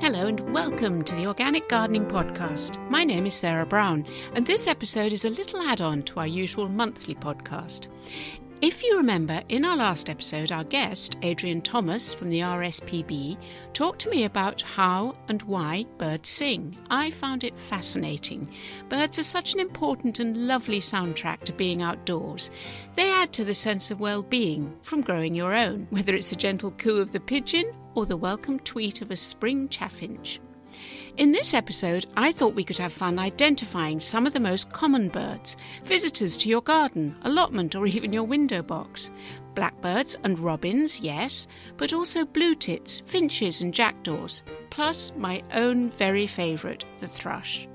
Hello and welcome to the Organic Gardening Podcast. My name is Sarah Brown and this episode is a little add-on to our usual monthly podcast. If you remember, in our last episode, our guest, Adrian Thomas from the RSPB, talked to me about how and why birds sing. I found it fascinating. Birds are such an important and lovely soundtrack to being outdoors. They add to the sense of well-being from growing your own, whether it's the gentle coo of the pigeon or the welcome tweet of a spring chaffinch. In this episode, I thought we could have fun identifying some of the most common birds, visitors to your garden, allotment or even your window box. Blackbirds and robins, yes, but also blue tits, finches and jackdaws, plus my own very favourite, the thrush.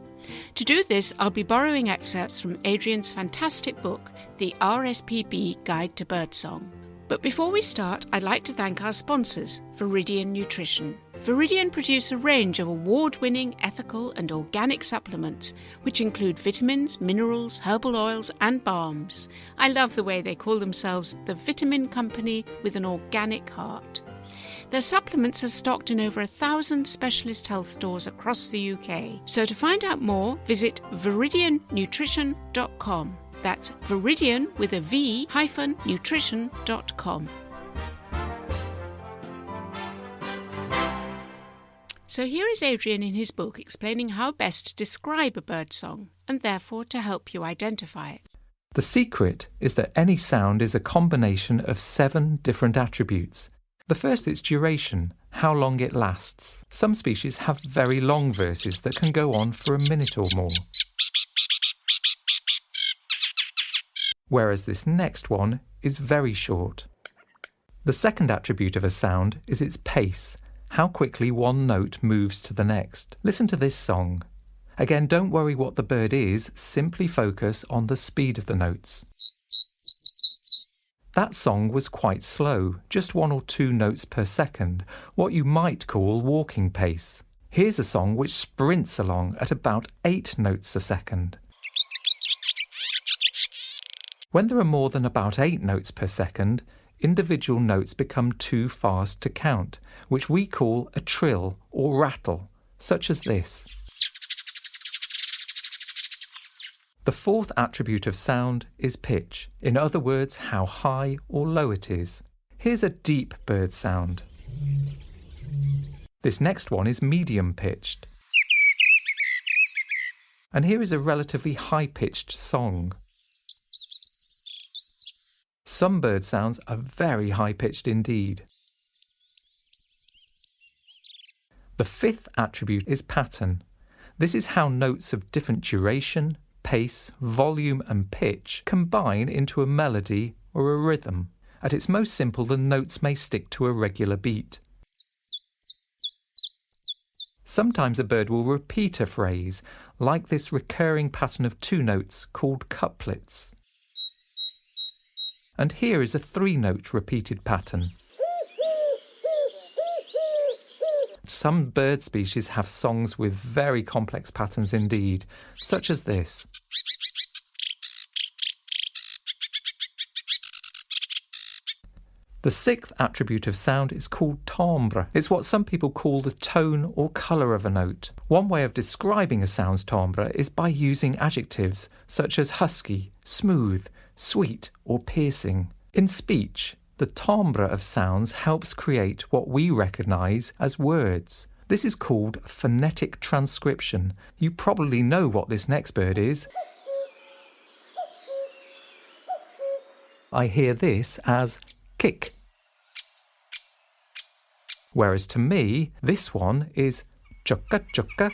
To do this, I'll be borrowing excerpts from Adrian's fantastic book, The RSPB Guide to Birdsong. But before we start, I'd like to thank our sponsors, Viridian Nutrition. Viridian produce a range of award-winning ethical and organic supplements, which include vitamins, minerals, herbal oils and balms. I love the way they call themselves the Vitamin Company with an organic heart. Their supplements are stocked in over 1,000 specialist health stores across the UK. So to find out more, visit viridiannutrition.com. That's Viridian with a V -nutrition.com. So here is Adrian in his book explaining how best to describe a bird song and therefore to help you identify it. The secret is that any sound is a combination of 7 different attributes. The first is duration, how long it lasts. Some species have very long verses that can go on for a minute or more. Whereas this next one is very short. The second attribute of a sound is its pace, how quickly one note moves to the next. Listen to this song. Again, don't worry what the bird is, simply focus on the speed of the notes. That song was quite slow, just 1 or 2 notes per second, what you might call walking pace. Here's a song which sprints along at about 8 notes a second. When there are more than about 8 notes per second, individual notes become too fast to count, which we call a trill or rattle, such as this. The fourth attribute of sound is pitch, in other words, how high or low it is. Here's a deep bird sound. This next one is medium pitched. And here is a relatively high-pitched song. Some bird sounds are very high-pitched indeed. The fifth attribute is pattern. This is how notes of different duration, pace, volume and pitch combine into a melody or a rhythm. At its most simple, the notes may stick to a regular beat. Sometimes a bird will repeat a phrase, like this recurring pattern of 2 notes called couplets. And here is a 3-note repeated pattern. Some bird species have songs with very complex patterns indeed, such as this. The 6th attribute of sound is called timbre. It's what some people call the tone or colour of a note. One way of describing a sound's timbre is by using adjectives such as husky, smooth, sweet or piercing. In speech, the timbre of sounds helps create what we recognise as words. This is called phonetic transcription. You probably know what this next bird is. I hear this as kick. Whereas to me, this one is chukka chukka.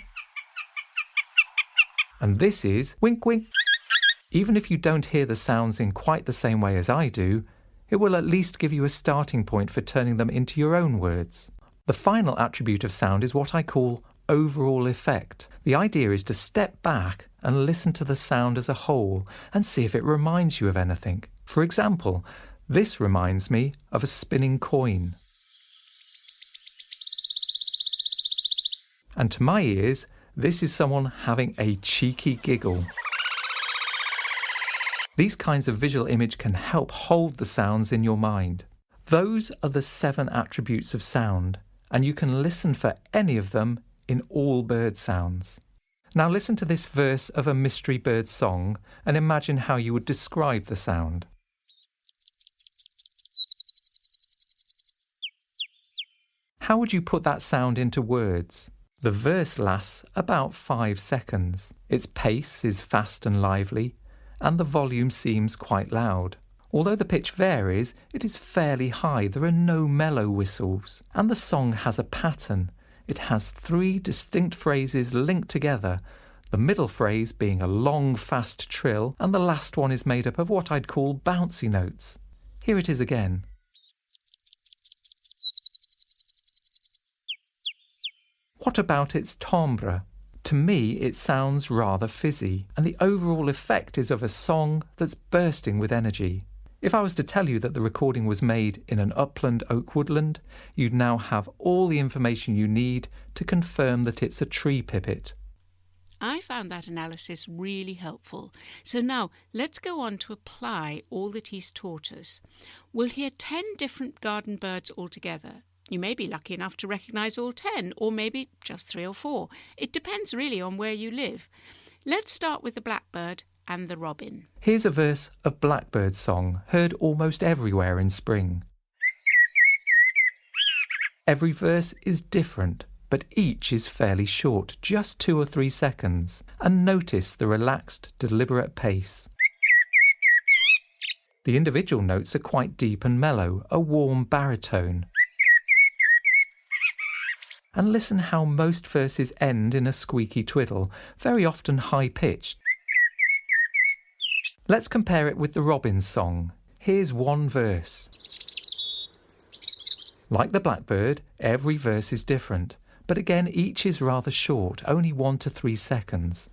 And this is wink wink. Even if you don't hear the sounds in quite the same way as I do, it will at least give you a starting point for turning them into your own words. The final attribute of sound is what I call overall effect. The idea is to step back and listen to the sound as a whole and see if it reminds you of anything. For example, this reminds me of a spinning coin. And to my ears, this is someone having a cheeky giggle. These kinds of visual image can help hold the sounds in your mind. Those are the 7 attributes of sound, and you can listen for any of them in all bird sounds. Now listen to this verse of a mystery bird song and imagine how you would describe the sound. How would you put that sound into words? The verse lasts about 5 seconds. Its pace is fast and lively, and the volume seems quite loud. Although the pitch varies, it is fairly high. There are no mellow whistles, and the song has a pattern. It has 3 distinct phrases linked together, the middle phrase being a long, fast trill, and the last one is made up of what I'd call bouncy notes. Here it is again. What about its timbre? To me, it sounds rather fizzy, and the overall effect is of a song that's bursting with energy. If I was to tell you that the recording was made in an upland oak woodland, you'd now have all the information you need to confirm that it's a tree pipit. I found that analysis really helpful. So now let's go on to apply all that he's taught us. We'll hear 10 different garden birds altogether. You may be lucky enough to recognise all 10, or maybe just 3 or 4. It depends really on where you live. Let's start with the blackbird and the robin. Here's a verse of Blackbird's song, heard almost everywhere in spring. Every verse is different, but each is fairly short, just 2 or 3 seconds. And notice the relaxed, deliberate pace. The individual notes are quite deep and mellow, a warm baritone. And listen how most verses end in a squeaky twiddle, very often high-pitched. Let's compare it with the robin's song. Here's one verse. Like the blackbird, every verse is different, but again each is rather short, only 1 to 3 seconds.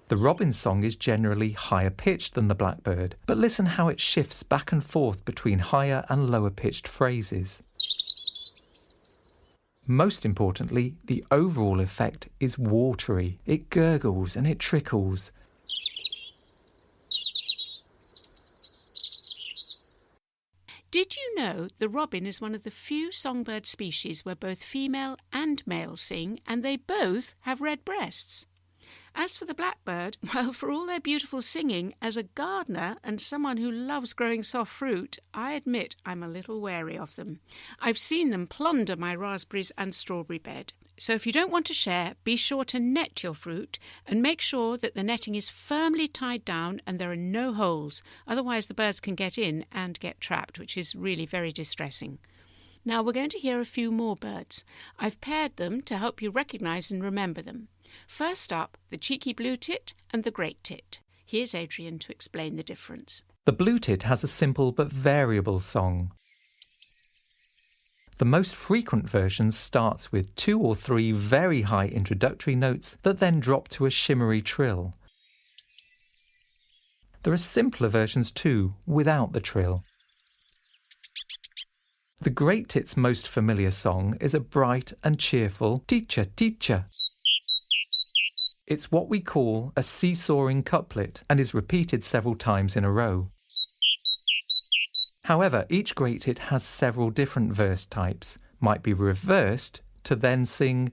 The robin's song is generally higher pitched than the blackbird, but listen how it shifts back and forth between higher and lower pitched phrases. Most importantly, the overall effect is watery. It gurgles and it trickles. Did you know the robin is one of the few songbird species where both female and male sing, and they both have red breasts? As for the blackbird, well, for all their beautiful singing, as a gardener and someone who loves growing soft fruit, I admit I'm a little wary of them. I've seen them plunder my raspberries and strawberry bed. So if you don't want to share, be sure to net your fruit and make sure that the netting is firmly tied down and there are no holes. Otherwise the birds can get in and get trapped, which is really very distressing. Now we're going to hear a few more birds. I've paired them to help you recognise and remember them. First up, the cheeky blue tit and the great tit. Here's Adrian to explain the difference. The blue tit has a simple but variable song. The most frequent version starts with 2 or 3 very high introductory notes that then drop to a shimmery trill. There are simpler versions too, without the trill. The great tit's most familiar song is a bright and cheerful teacher, teacher. It's what we call a seesawing couplet and is repeated several times in a row. However, each great tit has several different verse types, might be reversed to then sing.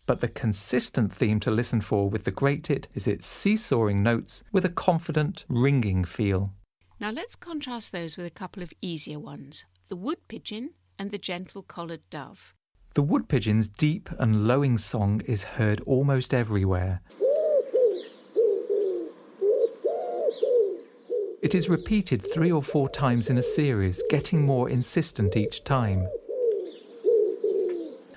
But the consistent theme to listen for with the great tit is its seesawing notes with a confident, ringing feel. Now let's contrast those with a couple of easier ones, the wood pigeon and the gentle collared dove. The wood pigeon's deep and lowing song is heard almost everywhere. It is repeated 3 or 4 times in a series, getting more insistent each time,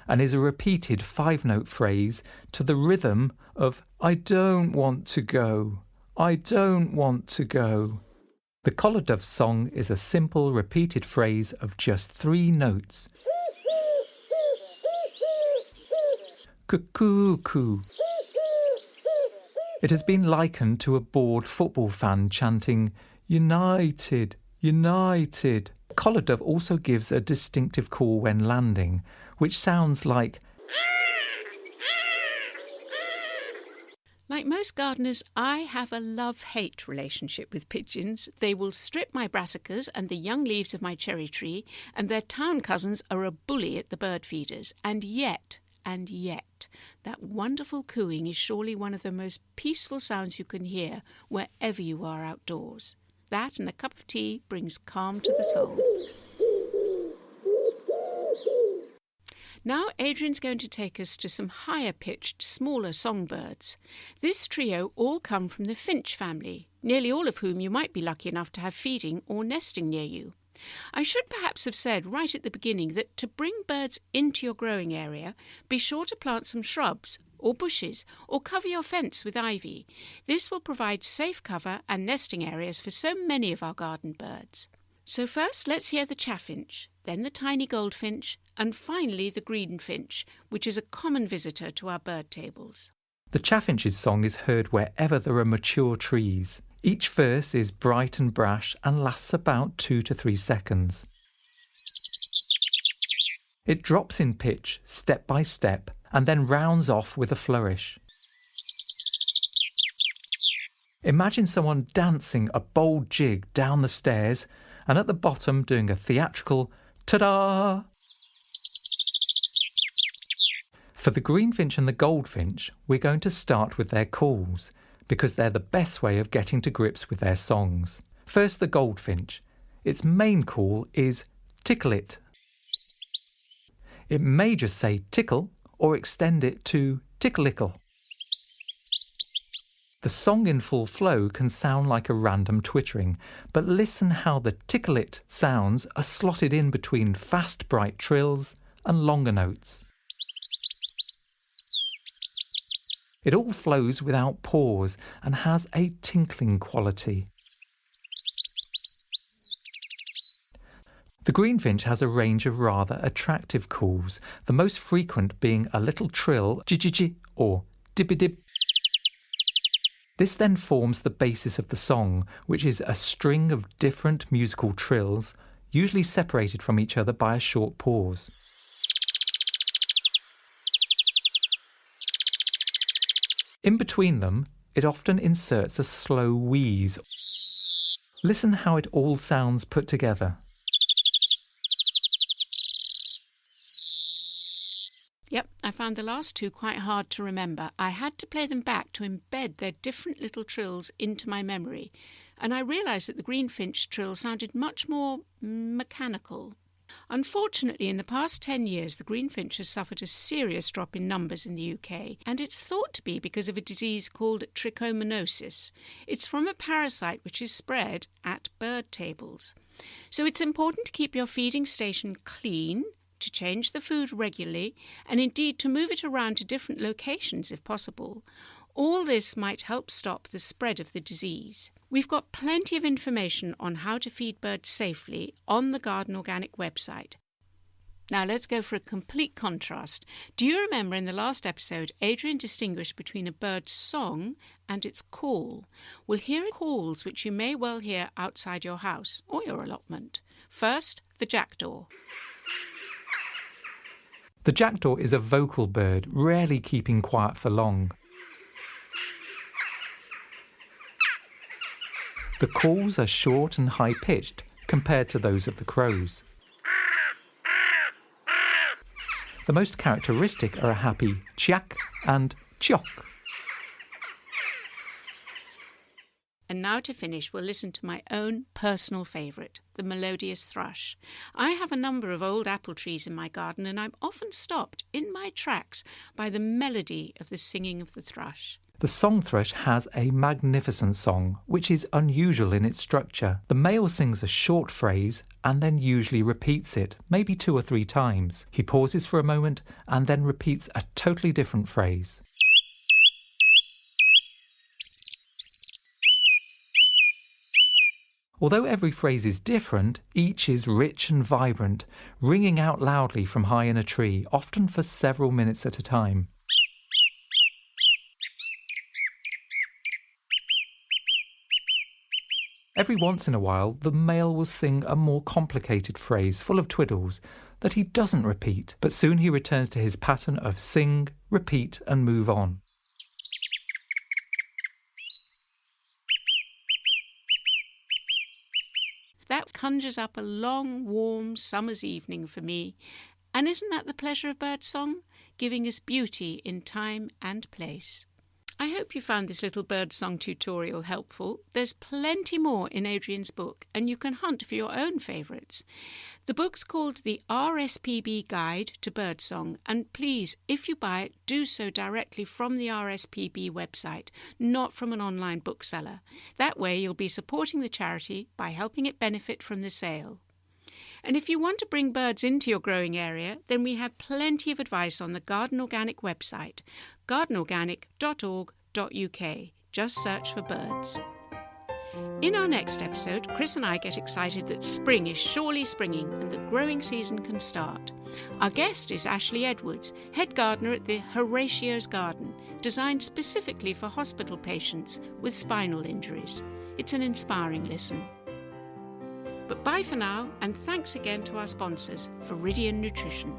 and is a repeated 5-note phrase to the rhythm of "I don't want to go, I don't want to go." The collared dove's song is a simple repeated phrase of just 3 notes. Cuckoo-coo. It has been likened to a bored football fan chanting, "United, United." Collared dove also gives a distinctive call when landing, which sounds like Like most gardeners, I have a love-hate relationship with pigeons. They will strip my brassicas and the young leaves of my cherry tree, and their town cousins are a bully at the bird feeders. And yet, that wonderful cooing is surely one of the most peaceful sounds you can hear wherever you are outdoors. That and a cup of tea brings calm to the soul. Now Adrian's going to take us to some higher-pitched, smaller songbirds. This trio all come from the finch family, nearly all of whom you might be lucky enough to have feeding or nesting near you. I should perhaps have said right at the beginning that to bring birds into your growing area, be sure to plant some shrubs or bushes or cover your fence with ivy. This will provide safe cover and nesting areas for so many of our garden birds. So first let's hear the chaffinch, then the tiny goldfinch, and finally the greenfinch, which is a common visitor to our bird tables. The chaffinch's song is heard wherever there are mature trees. Each verse is bright and brash and lasts about 2 to 3 seconds. It drops in pitch step by step and then rounds off with a flourish. Imagine someone dancing a bold jig down the stairs and at the bottom doing a theatrical ta-da! For the greenfinch and the goldfinch, we're going to start with their calls, because they're the best way of getting to grips with their songs. First, the goldfinch. Its main call is tickle it. It may just say tickle or extend it to tickle-ickle. The song in full flow can sound like a random twittering, but listen how the tickle-it sounds are slotted in between fast, bright trills and longer notes. It all flows without pause and has a tinkling quality. The greenfinch has a range of rather attractive calls, the most frequent being a little trill, ji-ji-ji, or dibby-dib. This then forms the basis of the song, which is a string of different musical trills, usually separated from each other by a short pause. In between them, it often inserts a slow wheeze. Listen how it all sounds put together. Yep, I found the last two quite hard to remember. I had to play them back to embed their different little trills into my memory, and I realised that the greenfinch trill sounded much more mechanical. Unfortunately, in the past 10 years, the greenfinch has suffered a serious drop in numbers in the UK, and it's thought to be because of a disease called trichomoniasis. It's from a parasite which is spread at bird tables. So it's important to keep your feeding station clean, to change the food regularly, and indeed to move it around to different locations if possible. All this might help stop the spread of the disease. We've got plenty of information on how to feed birds safely on the Garden Organic website. Now let's go for a complete contrast. Do you remember in the last episode, Adrian distinguished between a bird's song and its call? Well, here are calls which you may well hear outside your house or your allotment. First, the jackdaw. The jackdaw is a vocal bird, rarely keeping quiet for long. The calls are short and high-pitched compared to those of the crows. The most characteristic are a happy chiak and chok. And now to finish, we'll listen to my own personal favourite, the melodious thrush. I have a number of old apple trees in my garden, and I'm often stopped in my tracks by the melody of the singing of the thrush. The song thrush has a magnificent song, which is unusual in its structure. The male sings a short phrase and then usually repeats it, maybe 2 or 3 times. He pauses for a moment and then repeats a totally different phrase. Although every phrase is different, each is rich and vibrant, ringing out loudly from high in a tree, often for several minutes at a time. Every once in a while, the male will sing a more complicated phrase full of twiddles that he doesn't repeat, but soon he returns to his pattern of sing, repeat and move on. conjures up a long, warm summer's evening for me. And isn't that the pleasure of birdsong? Giving us beauty in time and place. I hope you found this little birdsong tutorial helpful. There's plenty more in Adrian's book, and you can hunt for your own favourites. The book's called The RSPB Guide to Birdsong, and please, if you buy it, do so directly from the RSPB website, not from an online bookseller. That way you'll be supporting the charity by helping it benefit from the sale. And if you want to bring birds into your growing area, then we have plenty of advice on the Garden Organic website, gardenorganic.org.uk. Just search for birds. In our next episode, Chris and I get excited that spring is surely springing and the growing season can start. Our guest is Ashley Edwards, head gardener at the Horatio's Garden, designed specifically for hospital patients with spinal injuries. It's an inspiring listen. But bye for now, and thanks again to our sponsors, Viridian Nutrition.